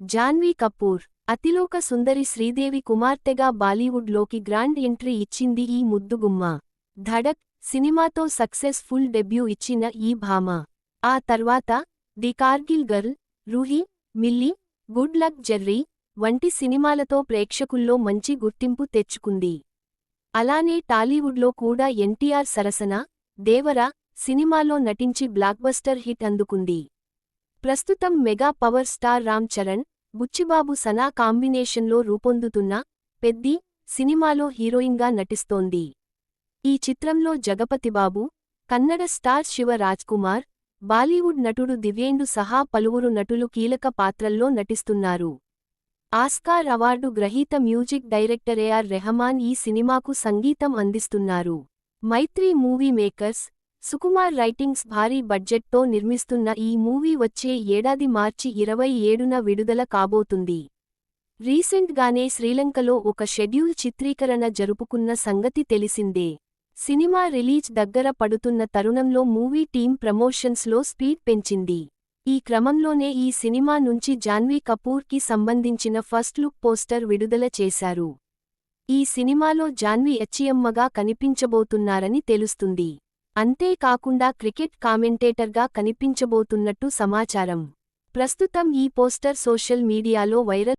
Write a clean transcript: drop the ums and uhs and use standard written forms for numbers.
జాన్వీ కపూర్ అతిలోక సుందరి శ్రీదేవి కుమార్తెగా బాలీవుడ్లోకి grand entry ఇచ్చింది ఈ ముద్దుగుమ్మ. ధడక్ సినిమాతో సక్సెస్ ఫుల్ డెబ్యూ ఇచ్చిన ఈ భామ ఆ తర్వాత the Kargil girl, Roohi, Mili, good luck Jerry వంటి సినిమాలతో ప్రేక్షకుల్లో మంచి గుర్తింపు తెచ్చుకుంది. అలానే టాలీవుడ్లో కూడా ఎన్టీఆర్ సరసన దేవర సినిమాలో నటించి బ్లాక్బస్టర్ హిట్ అందుకుంది. ప్రస్తుతం mega power star Ram Charan, Buchi Babu Sana కాంబినేషన్లో రూపొందుతున్న పెద్ది సినిమాలో హీరోయిన్గా నటిస్తోంది. ఈ చిత్రంలో జగపతిబాబు, కన్నడ స్టార్ శివ రాజ్కుమార్, బాలీవుడ్ నటుడు దివ్యేందు సహా పలువురు నటులు కీలక పాత్రల్లో నటిస్తున్నారు. ఆస్కార్ అవార్డు గ్రహీత మ్యూజిక్ డైరెక్టర్ ఏఆర్ రెహమాన్ ఈ సినిమాకు సంగీతం అందిస్తున్నారు. Mythri movie makers, Sukumar writings భారీ బడ్జెట్తో నిర్మిస్తున్న ఈ మూవీ వచ్చే ఏడాది మార్చి 27న విడుదల కాబోతుంది. రీసెంట్గానే శ్రీలంకలో ఒక షెడ్యూల్ చిత్రీకరణ జరుపుకున్న సంగతి తెలిసిందే. సినిమా రిలీజ్ దగ్గర పడుతున్న తరుణంలో మూవీ టీం ప్రమోషన్స్లో స్పీడ్ పెంచింది. ఈ క్రమంలోనే ఈ సినిమా నుంచి జాన్వీ కపూర్కి సంబంధించిన ఫస్ట్ లుక్ పోస్టర్ విడుదల చేశారు. ఈ సినిమాలో జాన్వీ అచ్చియమ్మగా కనిపించబోతున్నారని తెలుస్తుంది. అంతేకాకుండా క్రికెట్ కామెంటేటర్గా కనిపించబోతున్నట్టు సమాచారం. ప్రస్తుతం ఈ పోస్టర్ సోషల్ మీడియాలో వైరల్